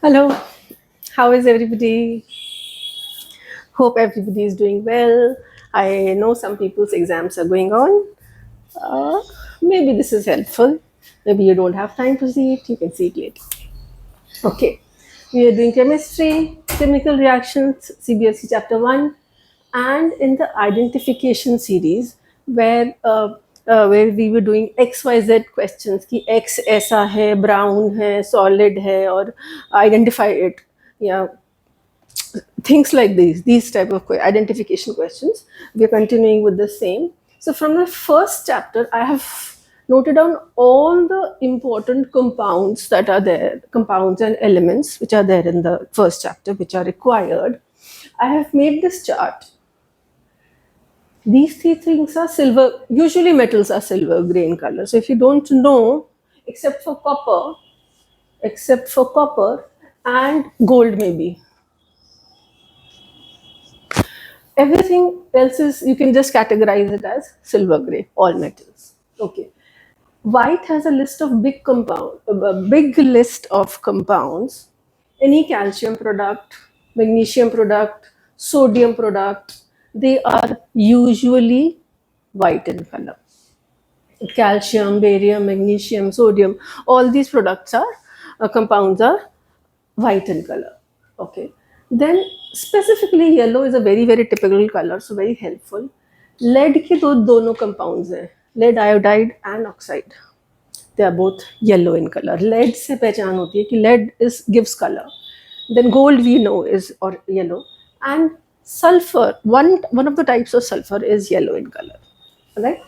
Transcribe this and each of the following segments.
Hello, how is everybody? Hope everybody is doing well. I know some people's exams are going on. Uh, Maybe this is helpful. Maybe you don't have time to see it, you can see it later. Okay, we are doing chemistry, chemical reactions, CBSE chapter 1, and in the identification series where we were doing XYZ questions कि X ऐसा है, brown है, solid है और identify it. Yeah, things like these type of identification questions. We are continuing with the same. So from the first chapter I have noted down all the important compounds that are there, compounds and elements which are there in the first chapter, which are required. I have made this chart. These three things are silver. Usually metals are silver gray in color. So if you don't know, except for copper, and gold maybe, everything else is, you can just categorize it as silver gray, all metals. Okay. White has a list of a big list of compounds. Any calcium product, magnesium product, sodium product, they are usually white in color. Calcium, barium, magnesium, sodium, all these products are compounds are white in color. Okay. Then specifically yellow is a very typical color, so very helpful. Lead के दोनों compounds हैं, lead iodide and oxide. They are both yellow in color. Lead से पहचान होती है कि lead is gives color. Then gold we know is or yellow, and sulfur, one of the types of sulfur is yellow in color. Right?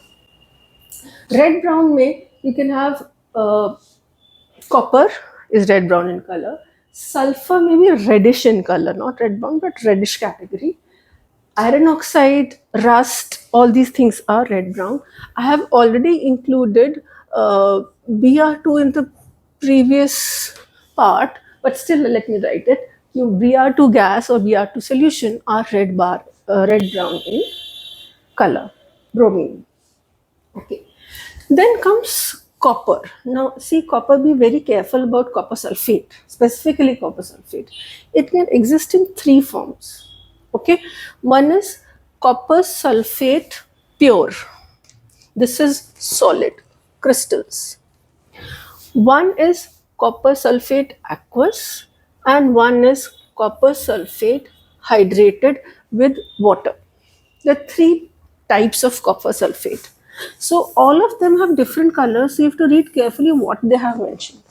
Red brown may you can have copper is red brown in color. Sulfur may be reddish in color, not red brown but reddish category. Iron oxide, rust, all these things are red brown. I have already included Br2 in the previous part, but still let me write it. You Br2 gas or Br2 solution are red brown in color. Bromine. Okay. Then comes copper. Now, see, copper, be very careful about copper sulfate, specifically copper sulfate. It can exist in three forms. Okay. One is copper sulfate pure. This is solid crystals. One is copper sulfate aqueous, and one is copper sulfate hydrated with water. There are three types of copper sulfate. So all of them have different colors, so you have to read carefully what they have mentioned.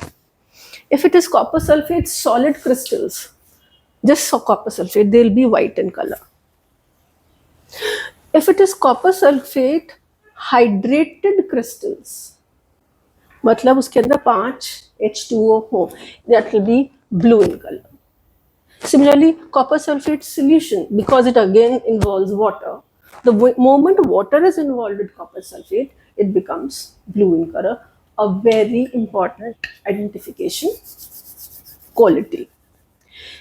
If it is copper sulfate solid crystals, just so copper sulfate, they'll be white in color. If it is copper sulfate hydrated crystals, मतलब उसके अंदर 5 H2O हो, that will be blue in color. Similarly, copper sulfate solution, because it again involves water, the moment water is involved with copper sulfate, it becomes blue in color, a very important identification quality.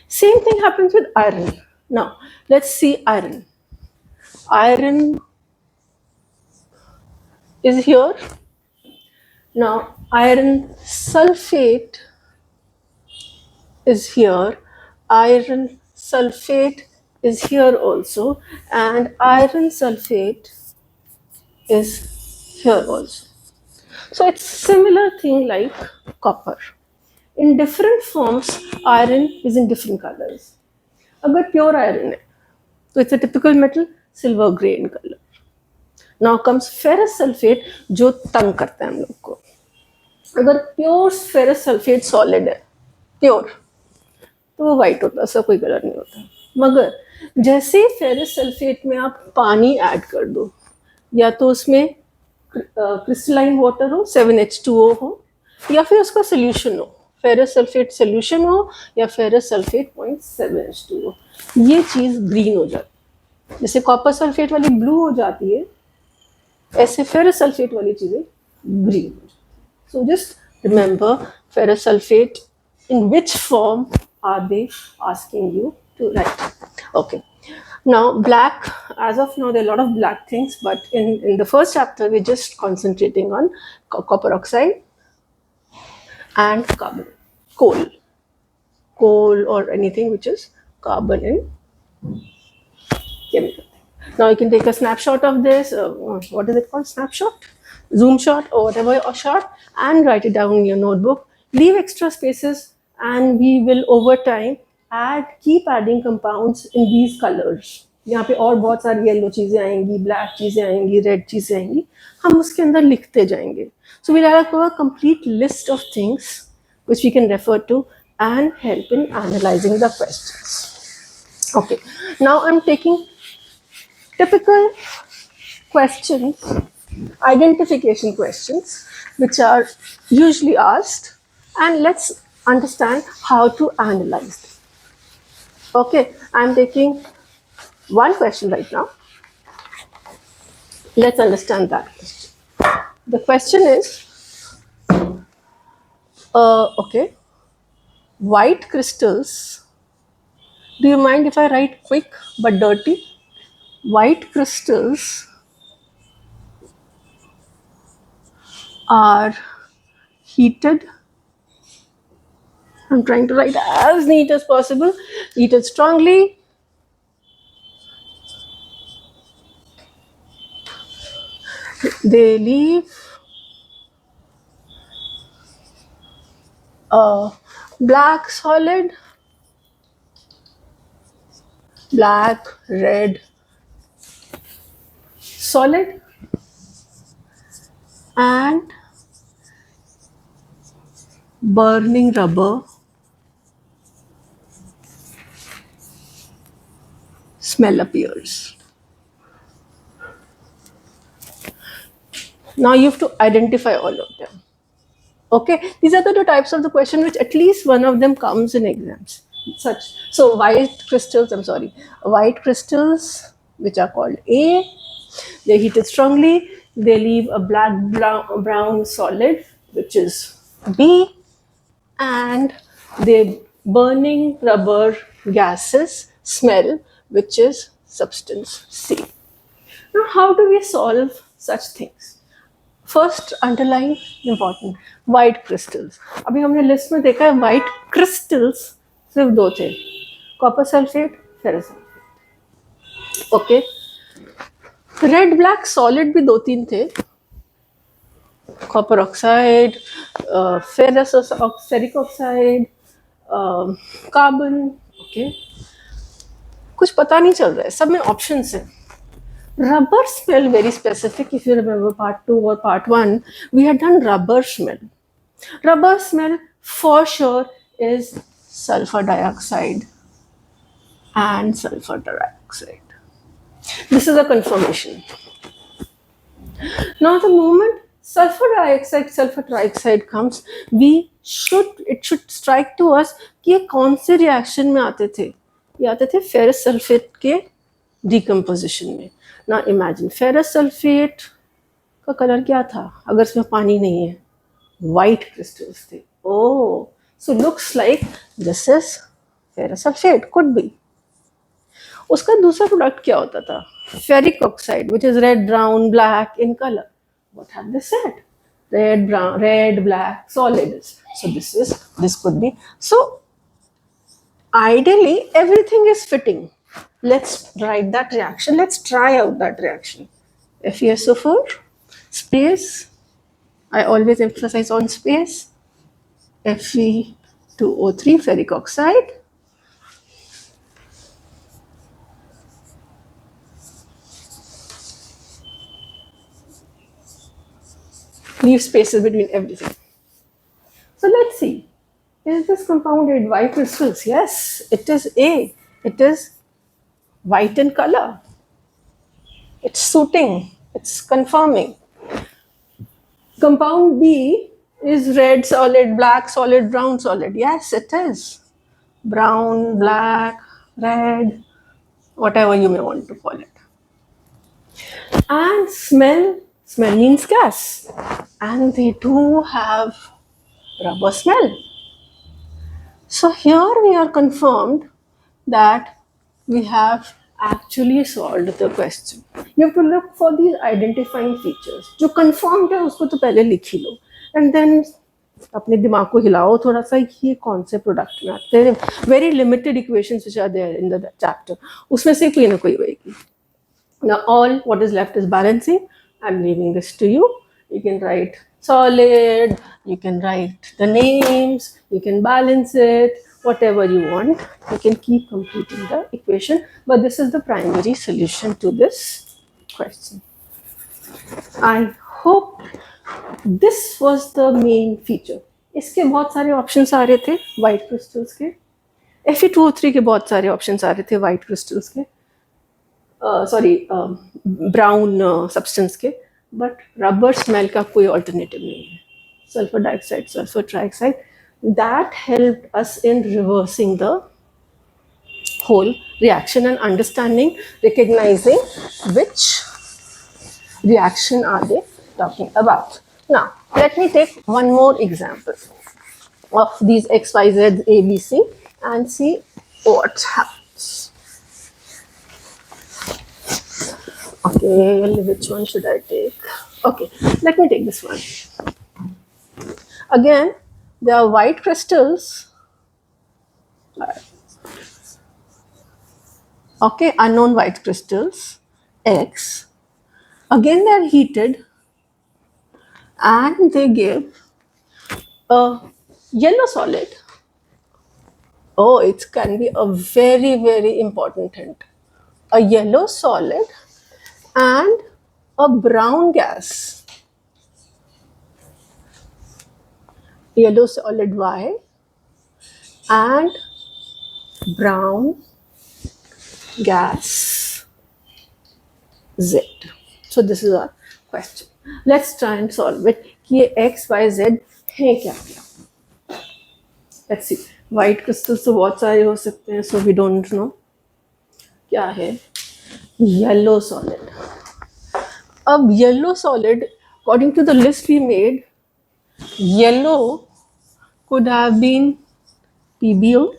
Same thing happens with iron. Now, let's see iron. Iron is here. Now, iron sulfate is here. Iron sulfate is here also, and iron sulfate is here also. So it's similar thing like copper. In different forms, iron is in different colors. अगर pure iron है, तो it's a typical metal, silver gray in color. Now comes ferrous sulfate, जो तंग करता है हम लोग को. अगर प्योर फेरस सल्फेट सॉलिड है, प्योर, तो वो वाइट होता है, उसका कोई कलर नहीं होता. मगर जैसे फेरस सल्फेट में आप पानी ऐड कर दो, या तो उसमें क्रिस्टलाइन वाटर हो, 7H2O हो, या फिर उसका सोल्यूशन हो, फेरस सल्फेट सोल्यूशन हो या फेरस सल्फेट 0.7H2O, ये चीज़ ग्रीन हो जाती है. जैसे कॉपर सल्फेट वाली ब्लू हो जाती है, ऐसे फेरस सल्फेट वाली चीज़ें ग्रीन हो जाती है. So just remember ferrous sulfate, in which form are they asking you to write. Okay. Now black, as of now there are a lot of black things, but in the first chapter we're just concentrating on copper oxide and carbon, coal. coal or anything which is carbon in chemical. Now you can take a snapshot of this. What is it called? Snapshot, zoom shot, or whatever a shot, and write it down in your notebook. Leave extra spaces, and we will over time keep adding compounds in these colors. यहाँ पे और बहुत सारी yellow चीजें आएंगी, black चीजें आएंगी, red चीजें आएंगी. हम उसके अंदर लिखते जाएंगे. So we'll have a complete list of things which we can refer to and help in analyzing the questions. Okay, now I'm taking typical questions, identification questions, which are usually asked, and let's understand how to analyze them. Okay, I'm taking one question right now. Let's understand that question. The question is, okay, white crystals. Do you mind if I write quick but dirty? White crystals are heated. I'm trying to write as neat as possible. Heated strongly. They leave a black solid, black, red solid, and burning rubber smell appears. Now you have to identify all of them. Okay, these are the two types of the question which at least one of them comes in exams. So white crystals, white crystals which are called A, they're heated strongly, they leave a black brown solid which is B, and they burning rubber gases smell which is substance C. Now how do we solve such things? First underline important, white crystals. अभी हमने list में देखा है white crystals सिर्फ दो थे, copper sulphate, ferrous sulphate. Okay, red black solid भी दो तीन थे, copper oxide, ferric oxide, carbon. Okay, कुछ पता नहीं चल रहा है, सब में ऑप्शंस हैं. Rubber smell, very specific. If you remember part 2 or part 1, we had done rubber smell. Rubber smell for sure is sulfur dioxide and sulfur dioxide. This is a confirmation. Now the moment sulfur dioxide comes, it should strike to us कि ये कौन से reaction में आते थे. ये आते थे ferrous sulfate के decomposition में. Now imagine ferrous sulfate का कलर क्या था अगर इसमें पानी नहीं है? White crystals थे. Oh, so looks like this is ferrous sulfate, could be. उसका दूसरा प्रोडक्ट क्या होता था? Ferric oxide, which is red, brown, black in color. What have they said? Red, brown, red, black, solids. So this could be. So ideally everything is fitting. Let's write that reaction. Let's try out that reaction. FeSO4, space. I always emphasize on space. Fe2O3, ferric oxide. Leave spaces between everything. So let's see. Is this compounded white crystals? Yes, it is A. It is white in color. It's suiting, it's confirming. Compound B is red solid, black solid, brown solid. Yes, it is. Brown, black, red, whatever you may want to call it. And smell means gas. And they do have rubber smell. So here we are confirmed that we have actually solved the question. You have to look for these identifying features. जो confirmed है उसको तो पहले लिख ही लो, and then अपने दिमाग को हिलाओ थोड़ा सा, ये कौन से प्रोडक्ट में आते हैं, very limited equations which are there in the chapter, उसमें से कोई ना कोई होएगी. Now all what is left is balancing. I'm leaving this to you. You can write solid, you can write the names, you can balance it, whatever you want. You can keep completing the equation, but this is the primary solution to this question. I hope this was the main feature. इसके बहुत सारे options आ रहे थे white crystals के, Fe2O3 के बहुत सारे options आ रहे थे वाइट क्रिस्टल्स के, सॉरी ब्राउन सब्सटेंस के, बट रबर स्मेल का कोई ऑल्टरनेटिव नहीं है. Sulphur dioxide, sulphur trioxide, that help us in reversing the whole reaction and understanding, recognizing which reaction are they talking about. Now, let me take one more example of these X, Y, Z, A, B, C and see what happens. Okay, which one should I take? Okay, let me take this one. Again, there are white crystals. Okay, unknown white crystals, X. Again, they are heated and they give a yellow solid. Oh, it can be a very, very important hint. A yellow solid and a brown gas. Yellow solid Y and brown gas Z. So this is our question. Let's try and solve it. कि ये X, Y, Z है क्या क्या? Let's see. White crystals तो बहुत सारे हो सकते हैं, so we don't know. क्या है? Yellow solid. अब yellow solid, according to the list we made, yellow could have been PbO.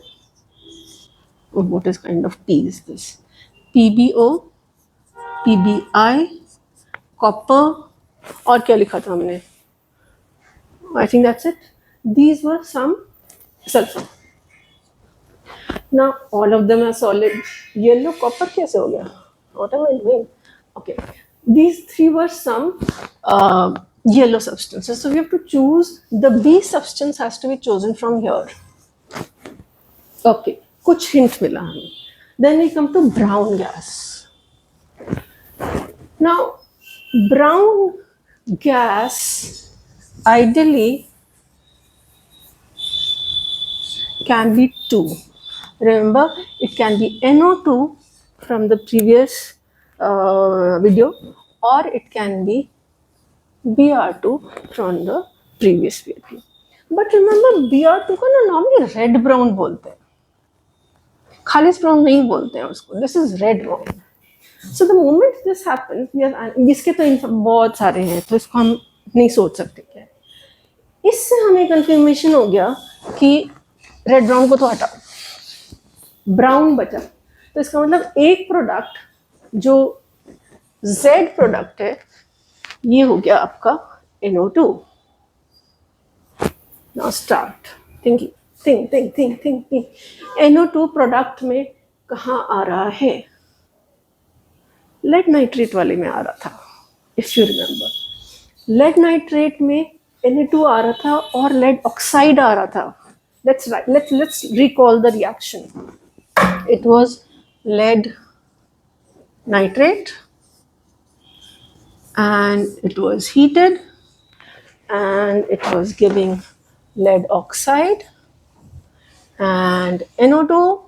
Oh, what is kind of P is this? PbO, PbI, copper, और क्या लिखा था हमने? I think that's it. These were some sulfur. Now all of them are solid. Yellow copper कैसे हो गया? What am I doing? Okay, these three were some yellow substances. So we have to choose. The B substance has to be chosen from here. Okay, कुछ hint मिला हमें. Then we come to brown gas. Now, brown gas ideally can be two. Remember, it can be NO2 from the previous video, or it can be Br2 from the previous video. But remember, Br2 को ना normally red brown बोलते हैं, खालिस brown नहीं बोलते हैं उसको. This is red brown. So the moment this happens, इसके तो बहुत सारे हैं, तो इसको हम नहीं सोच सकते क्या है. इससे हमें कंफर्मेशन हो गया कि रेड ब्राउन को तो हटाओ, ब्राउन बचा. तो इसका मतलब एक प्रोडक्ट जो Z प्रोडक्ट है, ये हो गया आपका NO2. Now start thinking. think. NO2 product में कहाँ आ रहा है? लेड नाइट्रेट वाले में आ रहा था, if you remember. Lead nitrate में Na2 आ रहा था और लेड ऑक्साइड आ रहा था. Let's recall the reaction. It was lead nitrate and it was heated and it was giving lead oxide and NO2,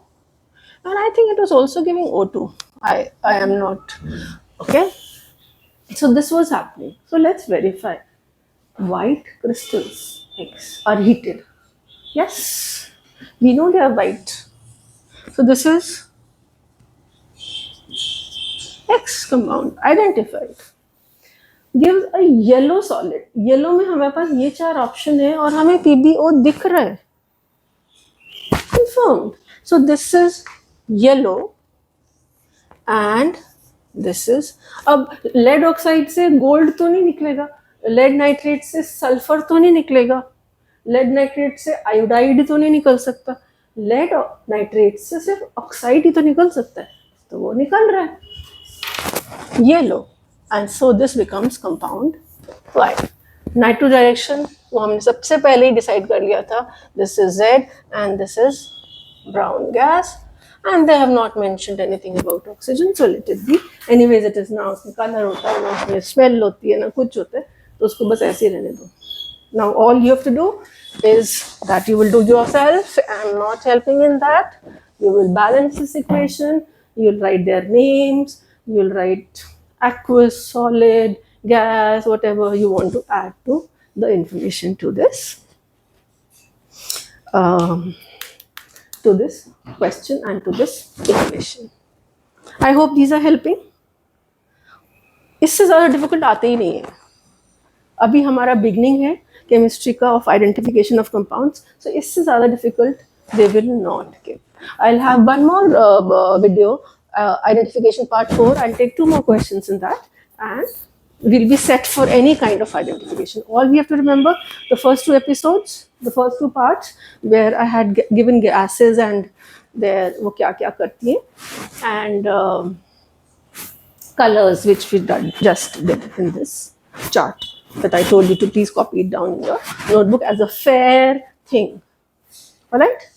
and I think it was also giving O2. I am not okay. So this was happening. So let's verify. White crystals X are heated. Yes, we know they are white. So this is X compound identified. Gives a yellow solid. Yellow में हमारे पास ये चार option है और हमें PbO दिख रहा है. Confirmed. So this is yellow and this is. अब lead oxide से gold तो नहीं निकलेगा, lead nitrate से sulfur तो नहीं निकलेगा. लेड नाइट्रेट से आयोडाइड तो नहीं निकल सकता, लेड नाइट्रेट से सिर्फ ऑक्साइड ही तो निकल सकता है, तो वो निकल रहा है, ये लो, and so this becomes compound 5. Nitro direction वो हमने सबसे पहले ही डिसाइड कर लिया था, this is Z and this is brown gas, and they have not mentioned anything about oxygen, so let it be. Anyways it is now, उसमें colour होता है ना, उसमें स्मेल होती है ना, कुछ होता है, तो उसको बस ऐसे ही रहने दो. Now all you have to do is that you will do yourself. I am not helping in that. You will balance this equation, you will write their names, you will write aqueous, solid, gas, whatever you want to add to the information to this question and to this equation. I hope these are helping. इससे ज़्यादा difficult आते ही नहीं है. अभी हमारा beginning है chemistry का of identification of compounds, सो इससे ज़्यादा difficult they will not give. I will have one more video, identification part 4. I'll take 2 more questions in that, and we'll be set for any kind of identification. All we have to remember, the first 2 episodes, the first 2 parts where I had given gases and their वो क्या क्या करती हैं, and colors which we just did in this chart that I told you to please copy it down in your notebook as a fair thing. All right.